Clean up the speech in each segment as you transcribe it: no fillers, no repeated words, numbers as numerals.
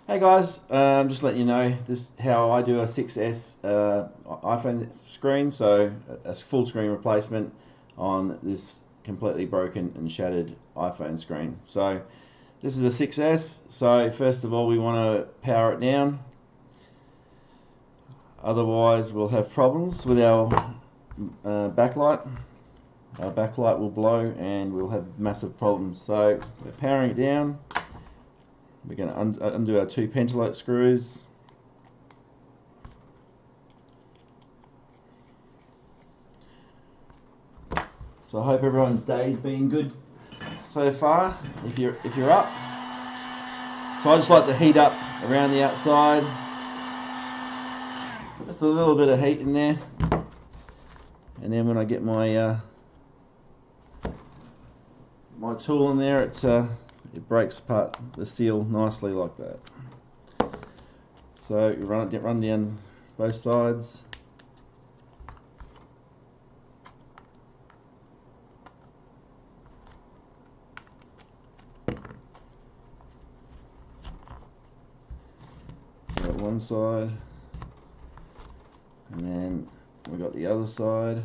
Hey guys, just letting you know this how I do a 6S iPhone screen, so a full screen replacement on this completely broken and shattered iPhone screen. So this is a 6S, so first of all we want to power it down, otherwise we'll have problems with our backlight. Our backlight will blow and we'll have massive problems. So we're powering it down. We're going to undo our two pentalote screws. So I hope everyone's day's been good so far. If you're up, so I just like to heat up around the outside. Just a little bit of heat in there, and then when I get my my tool in there, it breaks apart the seal nicely like that. So you run down both sides. Got one side, and then we got the other side.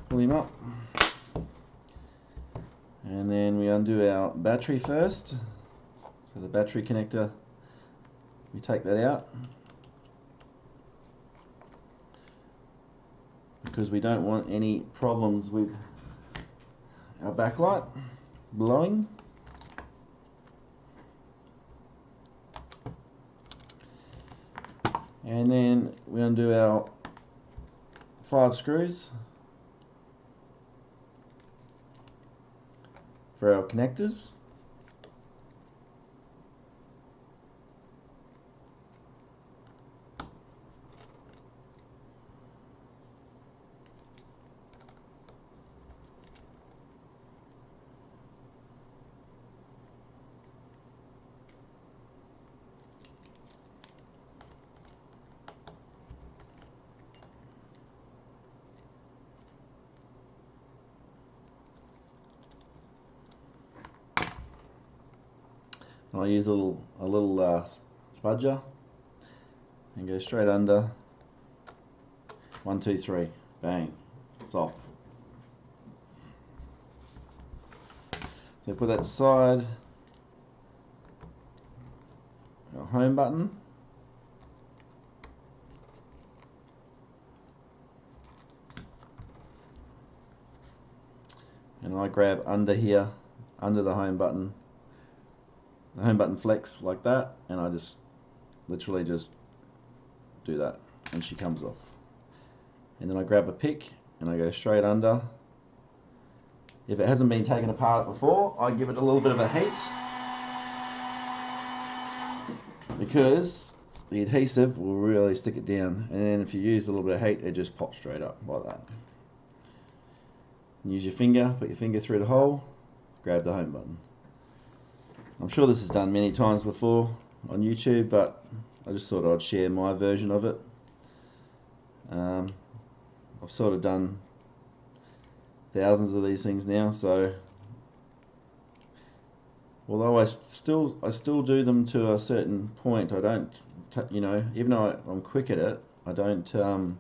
Pull him up, and then we undo our battery first. So the battery connector, we take that out because we don't want any problems with our backlight blowing. And then we undo our 5 screws for our connectors. I'll use a little spudger and go straight under. 1, 2, 3, bang, it's off. So put that aside. Our home button. And I grab under here, under the home button flex like that, and I just literally just do that and she comes off. And then I grab a pick and I go straight under. If it hasn't been taken apart before, I give it a little bit of a heat because the adhesive will really stick it down, and then if you use a little bit of heat, it just pops straight up like that. Use your finger, put your finger through the hole, grab the home button. I'm sure this is done many times before on YouTube, but I just thought I'd share my version of it. I've sort of done thousands of these things now, so although I still do them to a certain point, I don't, even though I'm quick at it, I don't. I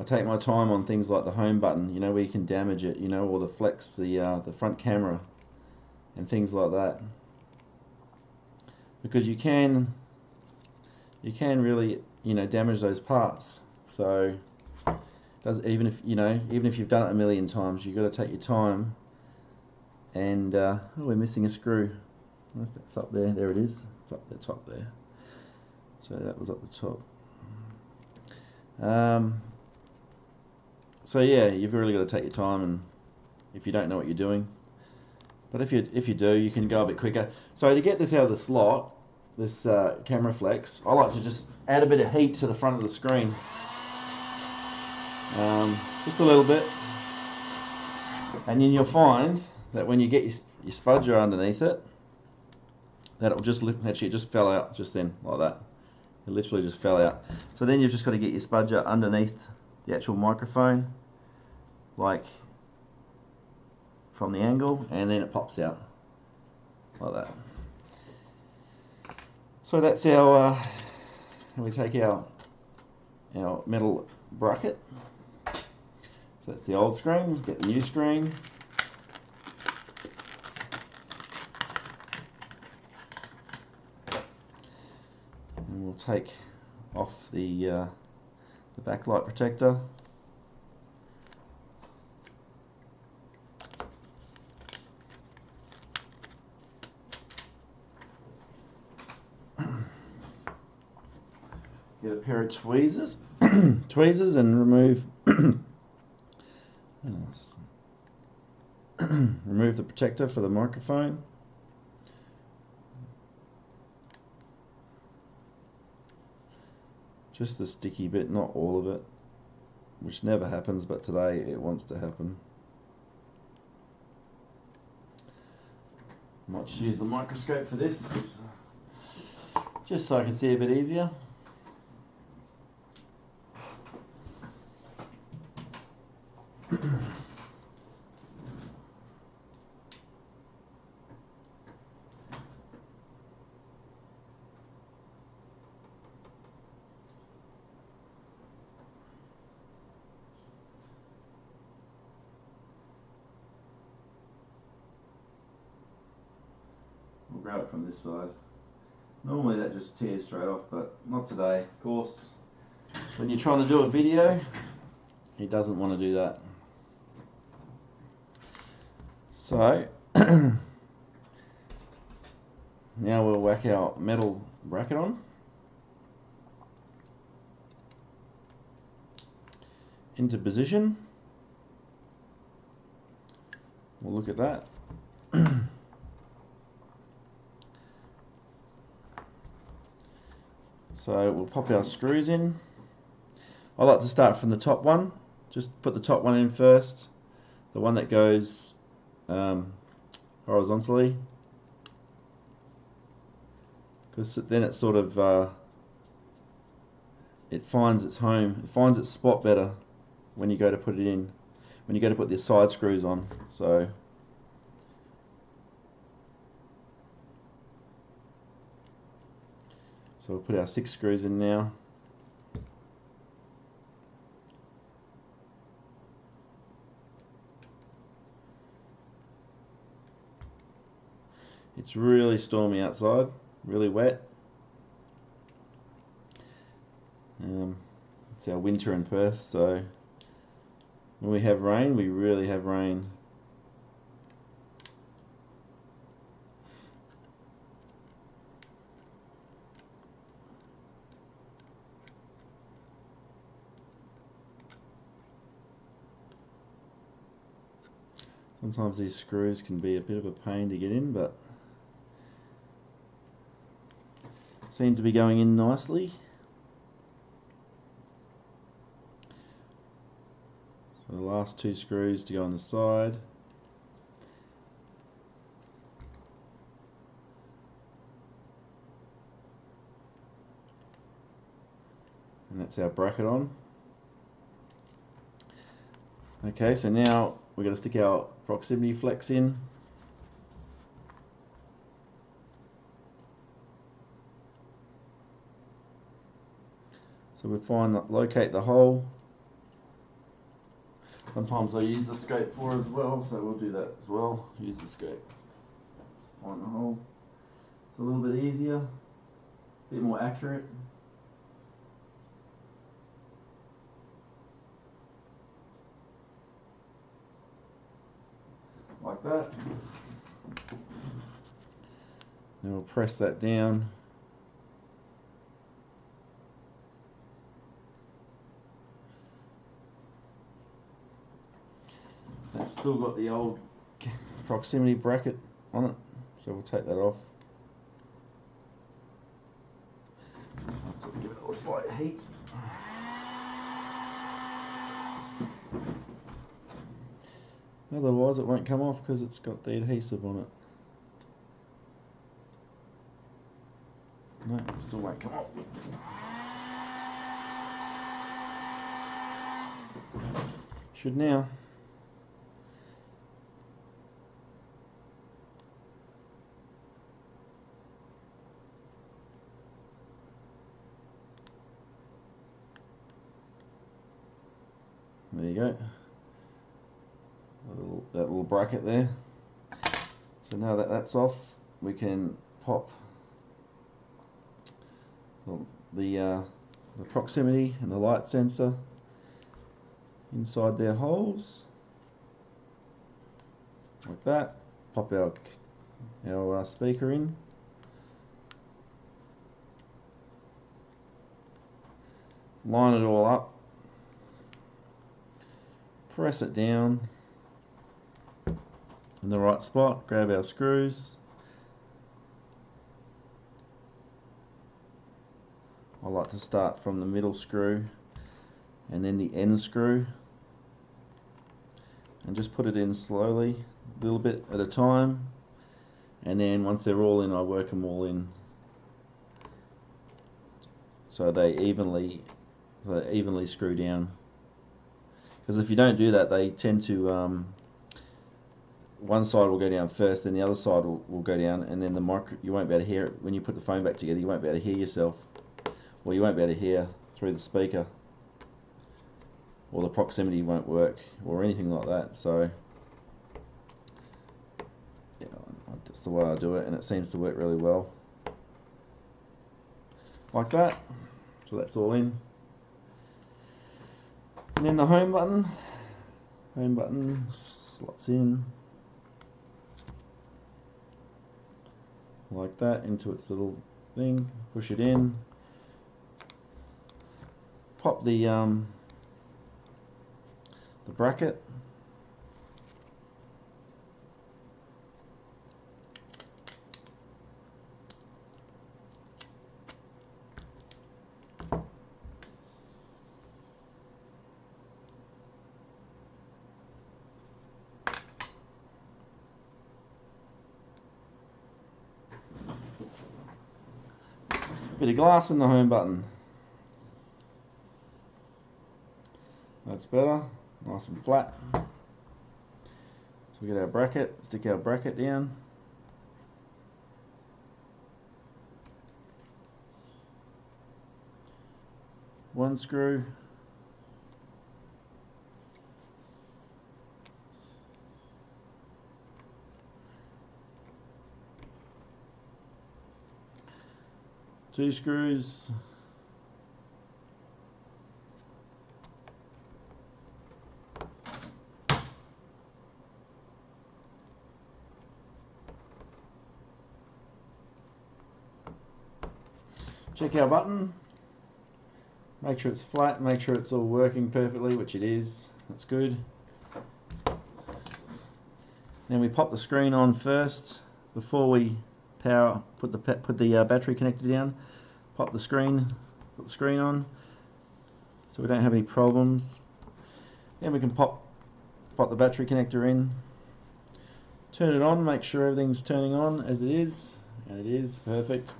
take my time on things like the home button, where you can damage it, or the flex, the front camera, and things like that, because you can really damage those parts. So even if you've done it a million times, you've got to take your time. And oh, we're missing a screw. I don't know if that's up there. There it is. It's up the top there. So that was up the top. So yeah, you've really got to take your time, and if you don't know what you're doing, but if you do, you can go a bit quicker. So to get this out of the slot, this camera flex, I like to just add a bit of heat to the front of the screen, just a little bit, and then you'll find that when you get your spudger underneath it, that it'll just actually it just fell out just then like that. It literally just fell out. So then you've just got to get your spudger underneath the actual microphone, like from the angle, and then it pops out like that. So that's our, we take our metal bracket. So that's the old screen, get the new screen. And we'll take off the backlight protector. Get a pair of tweezers, tweezers, and remove remove the protector for the microphone. Just the sticky bit, not all of it, which never happens, but today it wants to happen. Might just use the microscope for this, just so I can see a bit easier. We'll grab it from this side. Normally that just tears straight off, but not today. Of course, when you're trying to do a video, he doesn't want to do that. So now we'll whack our metal bracket on. Into position. We'll look at that. So we'll pop our screws in. I like to start from the top one. Just put the top one in first. The one that goes horizontally. Because then it sort of, it finds its home. It finds its spot better when you go to put it in. When you go to put the side screws on. So we'll put our 6 screws in now. It's really stormy outside, really wet. It's our winter in Perth, so when we have rain, we really have rain. Sometimes these screws can be a bit of a pain to get in, but seem to be going in nicely. So the last 2 screws to go on the side. And that's our bracket on. Okay, so now we're going to stick our proximity flex in. So we locate the hole. Sometimes I use the scope for as well, so we'll do that as well. Use the scope. Just find the hole. It's a little bit easier, a bit more accurate. Like that. Then we'll press that down. That's still got the old proximity bracket on it, so we'll take that off. Give it a slight heat. Otherwise it won't come off because it's got the adhesive on it. No, it still won't come off. Should now. There you go. That little bracket there. So now that that's off, we can pop the proximity and the light sensor inside their holes, like that. Pop our speaker in. Line it all up. Press it down in the right spot. Grab our screws. I like to start from the middle screw and then the end screw, and just put it in slowly, a little bit at a time, and then once they're all in, I work them all in so they evenly screw down. Because if you don't do that, they tend to one side will go down first, then the other side will go down, and then you won't be able to hear it when you put the phone back together. You won't be able to hear yourself, or you won't be able to hear through the speaker, or the proximity won't work, or anything like that. So yeah, that's the way I do it, and it seems to work really well, like that. So that's all in. And then the home button slots in like that into its little thing. Push it in. Pop the bracket. Bit of glass in the home button. That's better. Nice and flat. So we get our bracket, stick our bracket down. One screw. Two screws. Check our button. Make sure it's flat, make sure it's all working perfectly, which it is. That's good. Then we pop the screen on first before we put the battery connector down. Put the screen on so we don't have any problems. Then we can pop the battery connector in. Turn it on, make sure everything's turning on as it is, and it is perfect.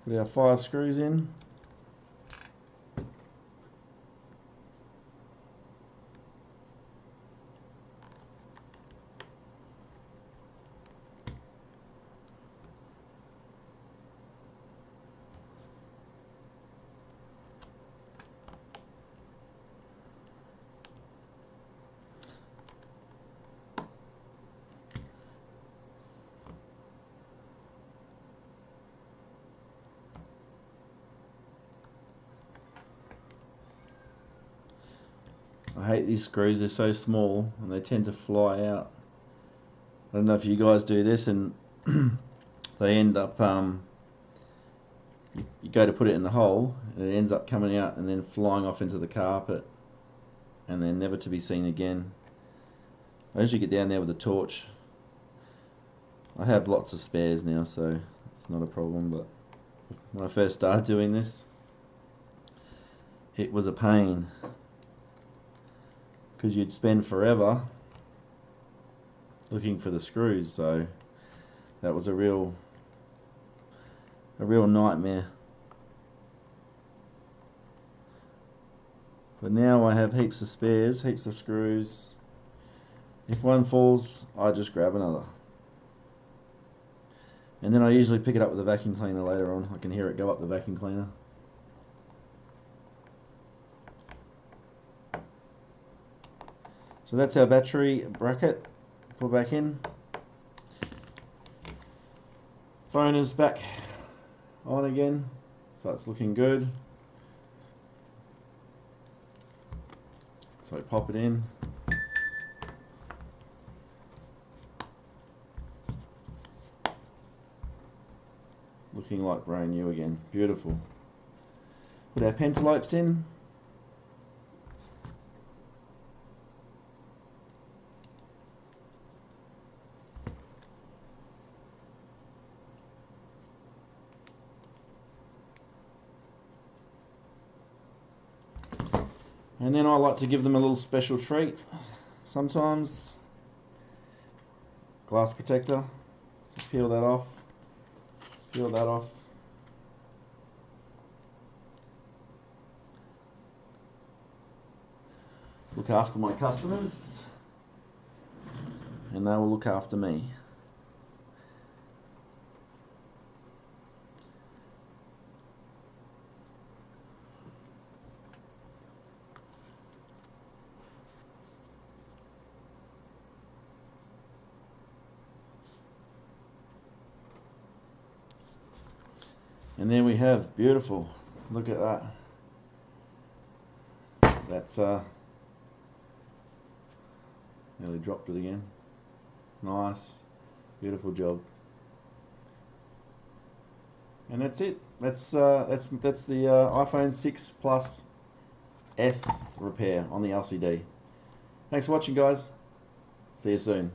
Put our 5 screws in. I hate these screws, they're so small and they tend to fly out. I don't know if you guys do this and they end up, you go to put it in the hole and it ends up coming out and then flying off into the carpet and then never to be seen again. I usually get down there with a torch. I have lots of spares now, so it's not a problem, but when I first started doing this, it was a pain, because you'd spend forever looking for the screws, so that was a real nightmare. But now I have heaps of spares, heaps of screws. If one falls, I just grab another. And then I usually pick it up with a vacuum cleaner later on. I can hear it go up the vacuum cleaner. So that's our battery bracket. Put back in. Phone is back on again, so it's looking good. So pop it in. Looking like brand new again. Beautiful. Put our pentalopes in. And then I like to give them a little special treat sometimes. Glass protector. So peel that off. Peel that off. Look after my customers, and they will look after me. And there we have, beautiful. Look at that. That's nearly dropped it again. Nice, beautiful job. And that's it. That's the iPhone 6 Plus S repair on the LCD. Thanks for watching, guys. See you soon.